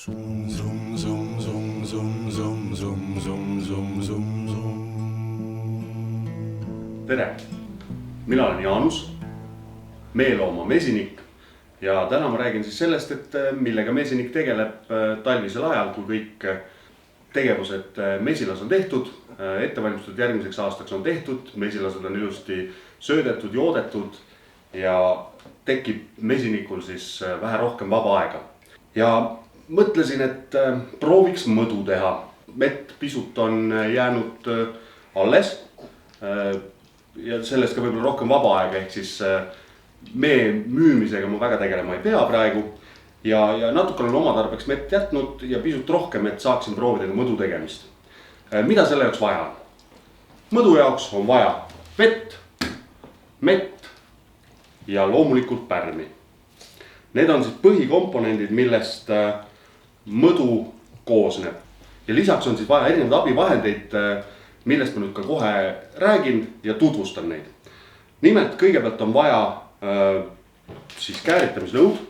Tere! Mina olen Jaanus, meelooma mesinik ja täna ma räägin siis sellest, et millega mesinik tegeleb talvisel ajal, kui kõik tegevused mesilas on tehtud, ettevalmistused järgmiseks aastaks on tehtud, mesilased on ilusti söödetud, joodetud ja tekib mesinikul siis vähe rohkem vaba aega. Ja mõtlesin, et prooviks mõdu teha. Mett pisut on jäänud alles ja sellest ka võib-olla rohkem vaba aega, ehk siis mee müümisega ma väga tegelema ei pea praegu. Ja natuke olen oma tarbeks mett jätnud ja pisut rohkem, et saaksin proovida mõdu tegemist. Mida selle jaoks vaja on? Mõdu jaoks on vaja vett, mett ja loomulikult pärmi. Need on siis põhikomponendid, millest mõdu koosneb. Ja lisaks on siis vaja erinevaid abivahendeid, millest ma nüüd ka kohe räägin ja tutvustan neid. Nimelt kõigepealt on vaja siis kääritamisnõud.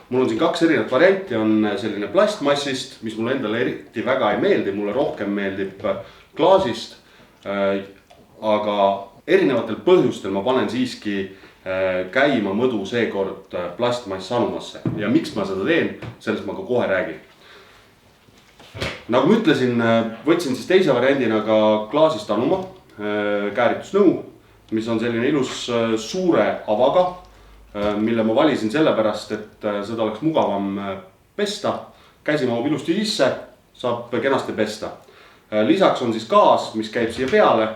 Mul on siin kaks erinevat varianti, on selline plastmassist, mis mulle endale eriti väga ei meeldi, mulle rohkem meeldib klaasist. Aga erinevatel põhjustel ma panen siiski käima mõdu seekord plastmass anumasse. Ja miks ma seda teen, sellest ma ka kohe räägin. Nagu ma ütlesin, võtsin siis teise variandina ka klaasist anuma kääritusnõu, mis on selline ilus suure avaga, mille ma valisin sellepärast, et seda oleks mugavam pesta. Käsi mahub ilusti sisse, saab kenasti pesta. Lisaks on siis gaas, mis käib siia peale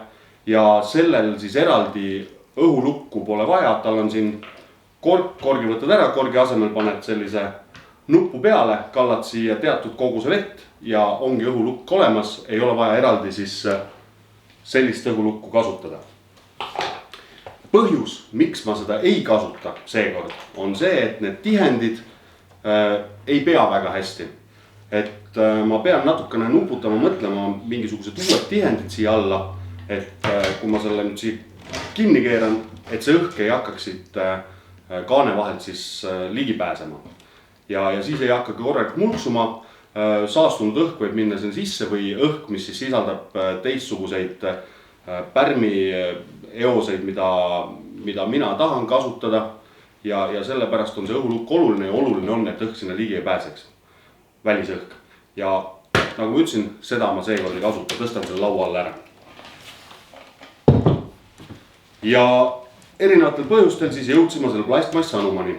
ja sellel siis eraldi õhulukku pole vaja. Tal on siin korgi võtad ära, korgi asemel paned sellise nuppu peale, kallad siia teatud koguse vett ja ongi õhulukk olemas. Ei ole vaja eraldi siis sellist õhulukku kasutada. Põhjus, miks ma seda ei kasuta seekord, on see, et need tihendid ei pea väga hästi. Et ma pean natukene nuputama, mõtlema mingisugused uued tihendid siia alla. Et kui ma selle nüüd siit kinni keeran, et see õhk ei hakkaks siit kaane vahelt siis ligi pääsema. Ja siis ei hakkagi korralikult mulksuma, saastunud õhk võib minna sinna sisse või õhk, mis siis sisaldab teistsuguseid pärmi eoseid, mida mina tahan kasutada. Ja sellepärast on see õhulukk oluline ja oluline on, et õhk sinna ligi ei pääseks, välisõhk. Ja nagu ma ütlesin, seda ma seekord ei kasuta, tõstan selle laua alla ära. Ja erinevatel põhjustel siis jõudsime selle plastmass anumani.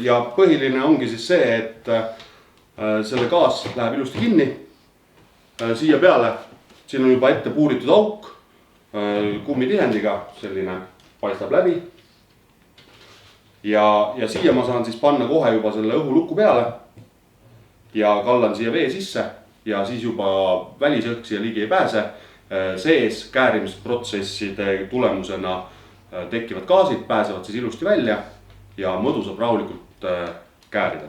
Ja põhiline ongi siis see, et selle gaas läheb ilusti kinni. Siia peale, siin on juba ette puuritud auk kummitihendiga, selline paistab läbi. Ja siia ma saan siis panna kohe juba selle õhulukku peale ja kallan siia vee sisse ja siis juba välisõhk siia ligi ei pääse. Sees käärimisprotsesside tulemusena tekivad gaasid, pääsevad siis ilusti välja ja mõdu saab rahulikult käärida.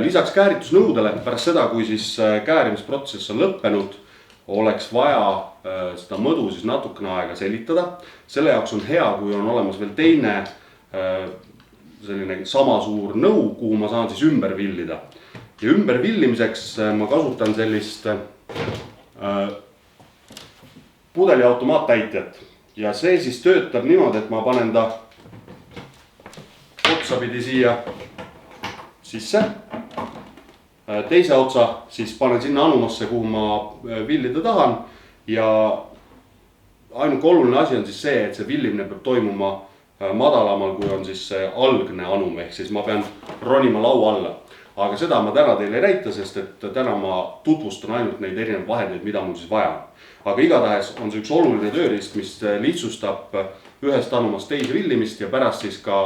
Lisaks kääritusnõudele, pärast seda, kui siis käärimisprotsess on lõppenud, oleks vaja seda mõdu siis natukene aega selitada. Selle jaoks on hea, kui on olemas veel teine selline sama suur nõu, kuhu ma saan siis ümber villida. Ja ümber villimiseks ma kasutan sellist pudeliautomaattäitjat. Ja see siis töötab niimoodi, et ma panen ta otsapidi siia sisse. Teise otsa siis panen sinna anumasse, kuhu ma villida tahan. Ja ainuke oluline asi on siis see, et see villimine peab toimuma madalamal, kui on siis see algne anum, ehk siis ma pean ronima laua alla. Aga seda ma täna teile ei näita, sest et täna ma tutvustan ainult neid erinevaid vahendeid, mida mul siis vaja on. Aga igatahes on see üks oluline tööriist, mis lihtsustab ühest anumast teise villimist ja pärast siis ka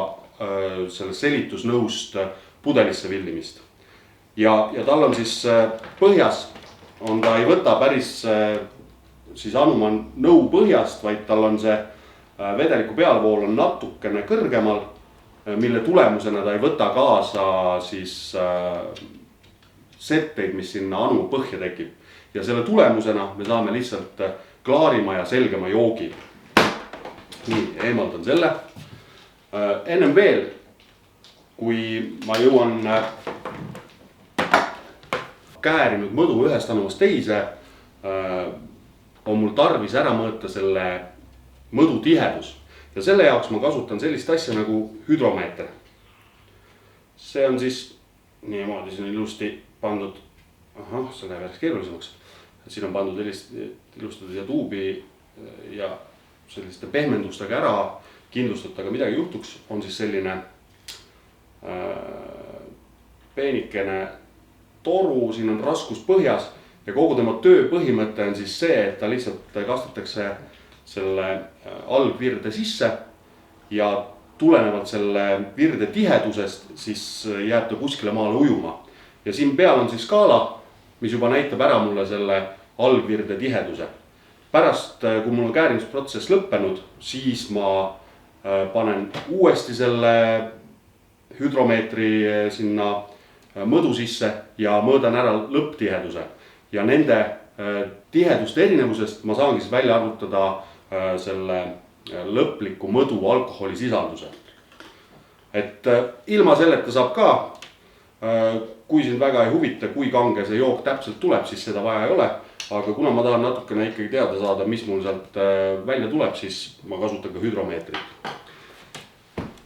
selle selitusnõust pudelisse villimist. Ja tal on siis põhjas, ta ei võta päris siis anuma nõu põhjast, vaid tal on see vedeliku pealvool on natukene kõrgemal, mille tulemusena ta ei võta kaasa siis setteid, mis sinna anu põhja tekib. Ja selle tulemusena me saame lihtsalt klaarima ja selgema joogi. Nii, eemaldan selle. Ennem veel, kui ma jõuan käärinud mõdu ühest anumast teise, on mul tarvis ära mõõta selle mõdu tihedus. Ja selle jaoks ma kasutan sellist asja nagu hüdromeeter. See on siis niimoodi, siin on ilusti pandud, see läheb järjest keerulisemaks. Siin on pandud ilustatud siia tuubi ja selliste pehmendustega ära kindlustada, aga midagi juhtuks, on siis selline peenikene toru, siin on raskus põhjas ja kogu tema töö põhimõte on siis see, et ta lihtsalt kastetakse selle algvirde sisse ja tulenevalt selle virde tihedusest siis jääb ta kuskile maale ujuma. Ja siin peal on siis skaala, mis juba näitab ära mulle selle algvirde tiheduse. Pärast, kui mul on käärimisprotsess lõppenud, siis ma panen uuesti selle hüdromeetri sinna mõdu sisse ja mõõdan ära lõpptiheduse. Ja nende tiheduste erinevusest ma saangi siis välja arvutada selle lõpliku mõdu alkoholisisalduse. Et ilma selleta saab ka, kui sind väga ei huvita, kui kange see jook täpselt tuleb, siis seda vaja ei ole. Aga kuna ma tahan natukene ikkagi teada saada, mis mul sealt välja tuleb, siis ma kasutan ka hüdromeetrit.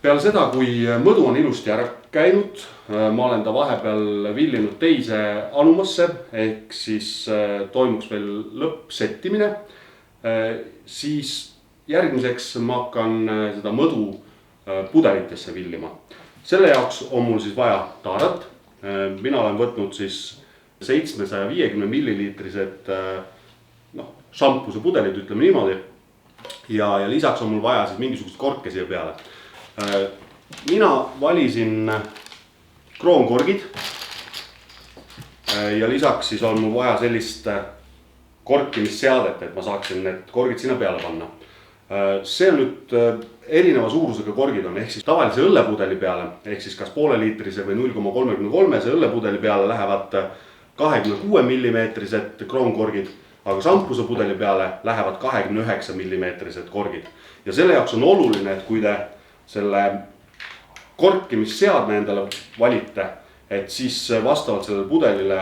Peale seda, kui mõdu on ilusti ära käinud, ma olen ta vahepeal villinud teise anumasse, ehk siis toimuks veel lõppsettimine, siis järgmiseks ma hakkan seda mõdu pudelitesse villima. Selle jaoks on mul siis vaja taarat. Mina olen võtnud siis 750 milliliitrised šampuse pudelid, ütleme niimoodi. Ja lisaks on mul vaja siis mingisugust korke siia peale. Mina valisin kroonkorgid ja lisaks siis on mul vaja sellist korkimisseadet, et ma saaksin need korgid sinna peale panna. See on nüüd erineva suurusega korgid on, ehk siis tavalise õllepudeli peale, ehk siis kas pooleliitrise või 0,33 õllepudeli peale lähevad 26 millimeetrised kroonkorgid, aga šampuse pudeli peale lähevad 29 millimeetrised korgid. Ja selle jaoks on oluline, et kui te selle korkimisseadme endale valite, et siis vastavalt sellele pudelile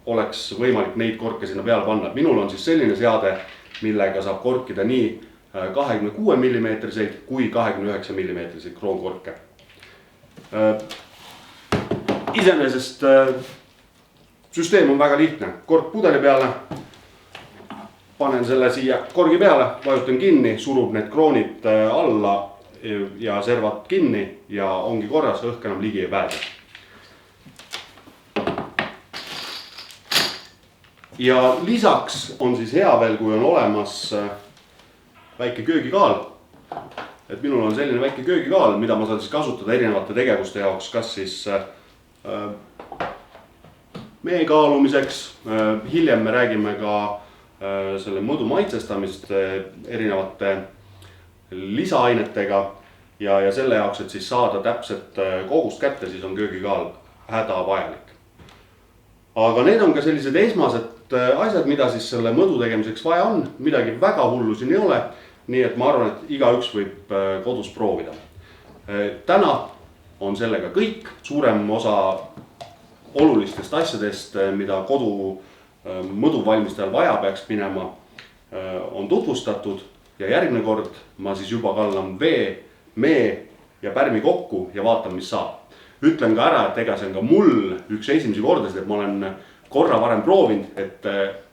oleks võimalik neid korke sinna peale panna. Minul on siis selline seade, millega saab korkida nii 26 millimeetriseid kui 29 millimeetriseid kroonkorke. Iseenesest süsteem on väga lihtne. Kork pudeli peale, panen selle siia korgi peale, vajutan kinni, surub need kroonid alla ja servad kinni ja ongi korras, õhk enam ligi ei pääse. Ja lisaks on siis hea veel, kui on olemas väike köögikaal. Et minul on selline väike köögikaal, mida ma saan siis kasutada erinevate tegevuste jaoks, kas siis mee kaalumiseks. Hiljem me räägime ka selle mõdu maitsestamist erinevate lisaainetega ja selle jaoks, et siis saada täpselt kogust kätte, siis on köögikaal hädavajalik. Aga need on ka sellised esmased asjad, mida siis selle mõdu tegemiseks vaja on. Midagi väga hullu siin ei ole, nii et ma arvan, et igaüks võib kodus proovida. Täna on sellega kõik. Suurem osa olulistest asjadest, mida kodu mõdu valmistajal vaja peaks minema, on tutvustatud. Ja järgmine kord ma siis juba kallan vee, mee ja pärmi kokku ja vaatan, mis saab. Ütlen ka ära, et ega see on ka mul üks esimesi kordasid, et ma olen korra varem proovinud, et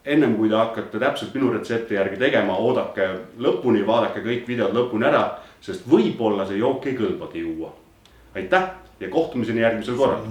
ennem kui te hakkate täpselt minu retsepti järgi tegema, oodake lõpuni, vaadake kõik videod lõpuni ära, sest võib-olla see jook ei kõlbagi juua. Aitäh ja kohtumiseni järgmisel korral!